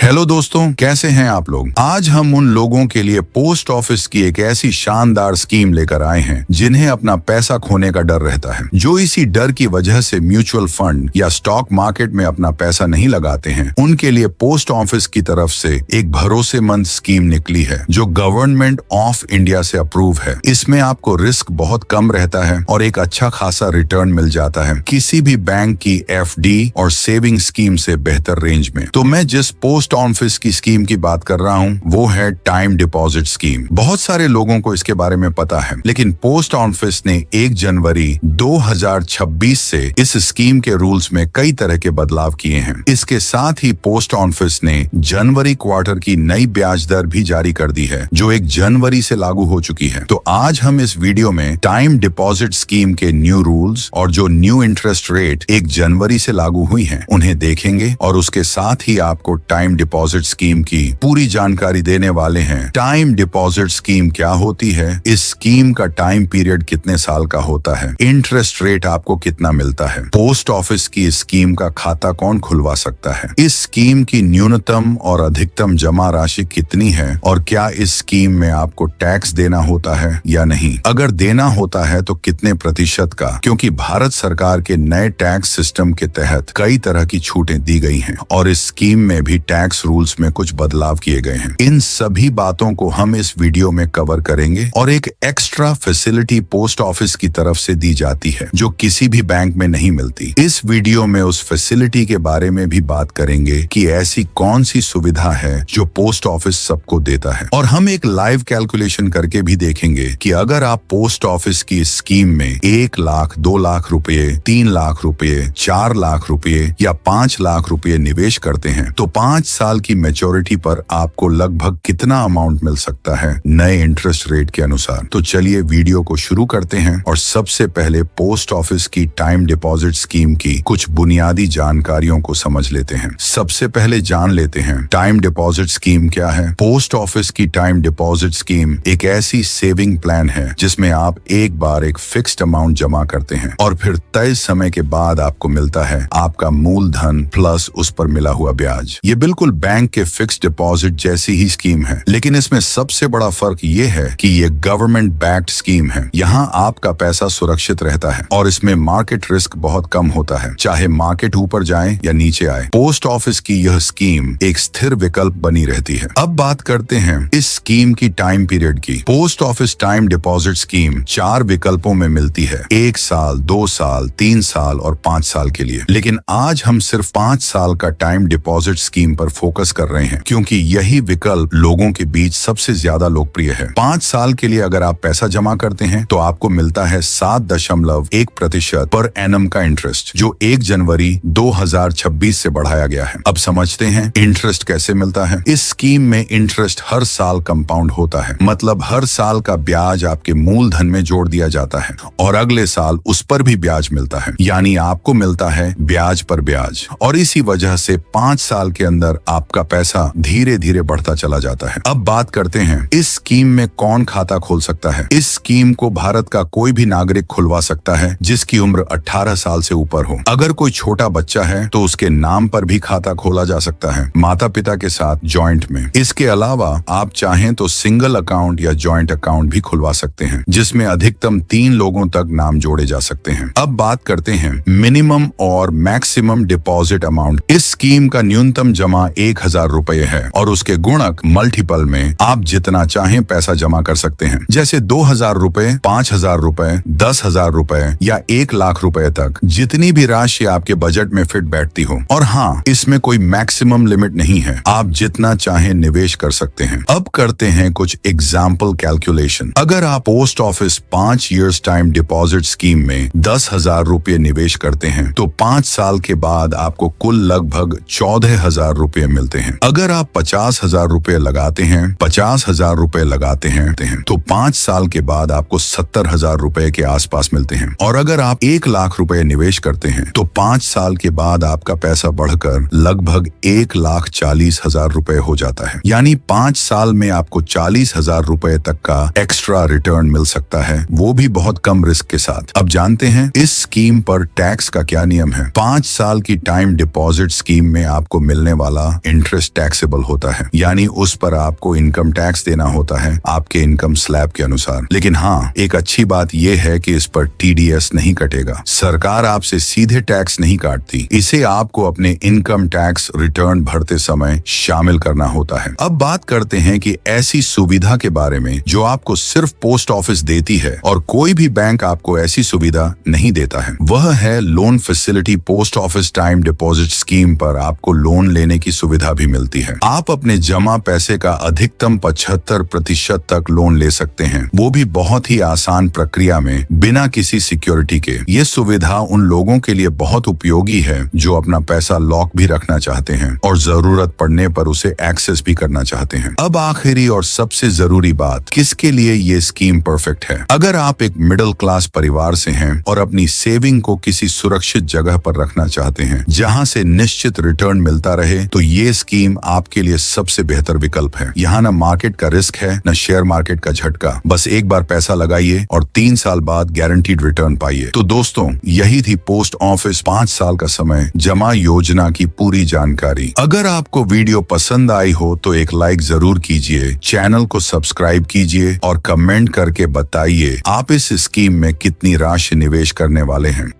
Hello दोस्तों, कैसे हैं आप लोग। आज हम उन लोगों के लिए पोस्ट ऑफिस की एक ऐसी शानदार स्कीम लेकर आए हैं जिन्हें अपना पैसा खोने का डर रहता है, जो इसी डर की वजह से म्यूचुअल फंड या स्टॉक मार्केट में अपना पैसा नहीं लगाते हैं। उनके लिए पोस्ट ऑफिस की तरफ से एक भरोसेमंद स्कीम निकली है जो गवर्नमेंट ऑफ इंडिया से अप्रूव है। इसमें आपको रिस्क बहुत कम रहता है और एक अच्छा खासा रिटर्न मिल जाता है, किसी भी बैंक की FD और सेविंग स्कीम से बेहतर रेंज में। तो मैं जिस पोस्ट ऑफिस की स्कीम की बात कर रहा हूँ वो है टाइम डिपॉजिट स्कीम। बहुत सारे लोगों को इसके बारे में पता है, लेकिन पोस्ट ऑफिस ने 1 जनवरी 2026 से इस स्कीम के रूल्स में कई तरह के बदलाव किए हैं। इसके साथ ही पोस्ट ऑफिस ने जनवरी क्वार्टर की नई ब्याज दर भी जारी कर दी है, जो 1 जनवरी से लागू हो चुकी है। तो आज हम इस वीडियो में टाइम डिपॉजिट स्कीम के न्यू रूल्स और जो न्यू इंटरेस्ट रेट 1 जनवरी से लागू हुई हैं उन्हें देखेंगे और उसके साथ ही आपको टाइम डिपॉजिट स्कीम की पूरी जानकारी देने वाले हैं। टाइम डिपॉजिट स्कीम क्या होती है, इस स्कीम का टाइम पीरियड कितने साल का होता है, इंटरेस्ट रेट आपको कितना मिलता है, पोस्ट ऑफिस की स्कीम का खाता कौन खुलवा सकता है, इस स्कीम की न्यूनतम और अधिकतम जमा राशि कितनी है और क्या इस स्कीम में आपको टैक्स देना होता है या नहीं, अगर देना होता है तो कितने प्रतिशत का, क्योंकि भारत सरकार के नए टैक्स सिस्टम के तहत कई तरह की छूटें दी गई हैं और इस स्कीम में भी टैक्स रूल्स में कुछ बदलाव किए गए हैं। इन सभी बातों को हम इस वीडियो में कवर करेंगे और एक एक्स्ट्रा फैसिलिटी पोस्ट ऑफिस की तरफ से दी जाती है जो किसी भी बैंक में नहीं मिलती। इस वीडियो में उस फैसिलिटी के बारे में भी बात करेंगे कि ऐसी कौन सी सुविधा है जो पोस्ट ऑफिस सबको देता है, और हम एक लाइव कैलकुलेशन करके भी देखेंगे कि अगर आप पोस्ट ऑफिस की स्कीम में 1 लाख, 2 लाख रुपए, 3 लाख रुपए, 4 लाख रुपए या 5 लाख रुपए निवेश करते हैं तो 5 साल की मैच्योरिटी पर आपको लगभग कितना अमाउंट मिल सकता है नए इंटरेस्ट रेट के अनुसार। तो चलिए वीडियो को शुरू करते हैं और सबसे पहले पोस्ट ऑफिस की टाइम डिपॉजिट स्कीम की कुछ बुनियादी जानकारियों को समझ लेते हैं। सबसे पहले जान लेते हैं टाइम डिपॉजिट स्कीम क्या है। पोस्ट ऑफिस की टाइम डिपॉजिट स्कीम एक ऐसी सेविंग प्लान है जिसमें आप एक बार एक फिक्स्ड अमाउंट जमा करते हैं और फिर तय समय के बाद आपको मिलता है आपका मूलधन प्लस उस पर मिला हुआ ब्याज। ये बिल्कुल बैंक के फिक्स्ड डिपॉजिट जैसी ही स्कीम है, लेकिन इसमें सबसे बड़ा फर्क ये है कि ये गवर्नमेंट बैक्ड स्कीम है। यहाँ आपका पैसा सुरक्षित रहता है और इसमें मार्केट रिस्क बहुत कम होता है, चाहे मार्केट ऊपर जाए या नीचे आए। पोस्ट ऑफिस की यह स्कीम एक स्थिर विकल्प बनी रहती है। अब बात करते हैं इस स्कीम की टाइम पीरियड की। Post office time deposit scheme 4 विकल्पों में मिलती है, 1 साल, 2 साल, 3 साल और 5 साल के लिए। लेकिन आज हम सिर्फ 5 साल का टाइम डिपॉजिट स्कीम पर फोकस कर रहे हैं क्योंकि यही विकल्प लोगों के बीच सबसे ज्यादा लोकप्रिय है। 5 साल के लिए अगर आप पैसा जमा करते हैं तो आपको मिलता है 7.1% पर एनम का इंटरेस्ट, जो 1 जनवरी 2026 से बढ़ाया गया है। अब समझते हैं इंटरेस्ट कैसे मिलता है। इस स्कीम में इंटरेस्ट हर साल कंपाउंड होता है, मतलब हर साल का ब्याज आपके मूलधन में जोड़ दिया जाता है और अगले साल उस पर भी ब्याज मिलता है, यानी आपको मिलता है ब्याज पर ब्याज। और इसी वजह से 5 साल के अंदर आपका पैसा धीरे धीरे बढ़ता चला जाता है। अब बात करते हैं इस स्कीम में कौन खाता खोल सकता है। इस स्कीम को भारत का कोई भी नागरिक खुलवा सकता है जिसकी उम्र 18 साल से ऊपर हो। अगर कोई छोटा बच्चा है तो उसके नाम पर भी खाता खोला जा सकता है, माता पिता के साथ जॉइंट में। इसके अलावा आप चाहें तो सिंगल अकाउंट या जॉइंट अकाउंट भी खुलवा सकते हैं जिसमें अधिकतम 3 लोगों तक नाम जोड़े जा सकते हैं। अब बात करते हैं मिनिमम और मैक्सिमम डिपॉजिट अमाउंट। इस स्कीम का न्यूनतम जमा 1000 रुपए है और उसके गुणक मल्टीपल में आप जितना चाहें पैसा जमा कर सकते हैं, जैसे 2000 रुपए, 5000 रुपए, 10,000 रुपए या 1 लाख रुपए तक, जितनी भी राशि आपके बजट में फिट बैठती हो। और हाँ, इसमें कोई मैक्सिमम लिमिट नहीं है, आप जितना चाहें निवेश कर सकते हैं। अब करते हैं कुछ एग्जाम्पल कैलकुलेशन। अगर आप post office 5 years time deposit scheme में 10,000 रुपए निवेश करते हैं तो 5 साल के बाद आपको कुल लगभग 14,000 रुपए मिलते हैं। अगर आप 50,000 रुपए लगाते हैं, 50,000 रुपए लगाते हैं तो 5 साल के बाद आपको 70,000 रुपए के आसपास मिलते हैं। और अगर आप 1 लाख रुपए निवेश करते हैं तो 5 साल के बाद आपका पैसा बढ़कर लगभग 1,40,000 रुपए हो जाता है, यानी 5 साल में आपको 40,000 रुपए तक का एक्स्ट्रा रिटर्न मिल सकता है, वो भी बहुत कम रिस्क के साथ। अब जानते हैं इस स्कीम पर टैक्स का क्या नियम है। 5 साल की टाइम डिपॉजिट स्कीम में आपको मिलने वाला इंटरेस्ट टैक्सेबल होता है, यानी उस पर आपको इनकम टैक्स देना होता है आपके इनकम स्लैब के अनुसार। लेकिन हाँ, एक अच्छी बात यह है कि इस पर TDS नहीं कटेगा। सरकार आपसे सीधे टैक्स नहीं काटती, इसे आपको अपने इनकम टैक्स रिटर्न भरते समय शामिल करना होता है। अब बात करते हैं कि ऐसी सुविधा के बारे में जो आपको सिर्फ पोस्ट ऑफिस देती है और कोई भी बैंक आपको ऐसी सुविधा नहीं देता है। वह है loan facility. Post office time deposit scheme पर आपको लोन लेने की सुविधा भी मिलती है। आप अपने जमा पैसे का अधिकतम 75% तक लोन ले सकते हैं, वो भी बहुत ही आसान प्रक्रिया में, बिना किसी सिक्योरिटी के। ये सुविधा उन लोगों के लिए बहुत उपयोगी है जो अपना पैसा लॉक भी रखना चाहते हैं और जरूरत पड़ने पर उसे एक्सेस भी करना चाहते हैं। अब आखिरी और सबसे जरूरी बात, किसके लिए ये स्कीम परफेक्ट है? अगर आप एक मिडिल क्लास परिवार से हैं और अपनी सेविंग को किसी सुरक्षित जगह पर रखना चाहते हैं जहां से निश्चित रिटर्न मिलता रहे, तो ये स्कीम आपके लिए सबसे बेहतर विकल्प है। यहाँ न मार्केट का रिस्क है, न शेयर मार्केट का झटका। बस एक बार पैसा लगाइए और 3 साल बाद गारंटीड रिटर्न पाइए। तो दोस्तों, यही थी पोस्ट ऑफिस 5 साल का समय जमा योजना की पूरी जानकारी। अगर आपको वीडियो पसंद आई हो तो एक लाइक जरूर कीजिए, चैनल को सब्सक्राइब कीजिए और कमेंट करके बताइए आप इस स्कीम में कितनी राशि निवेश करने वाले हैं।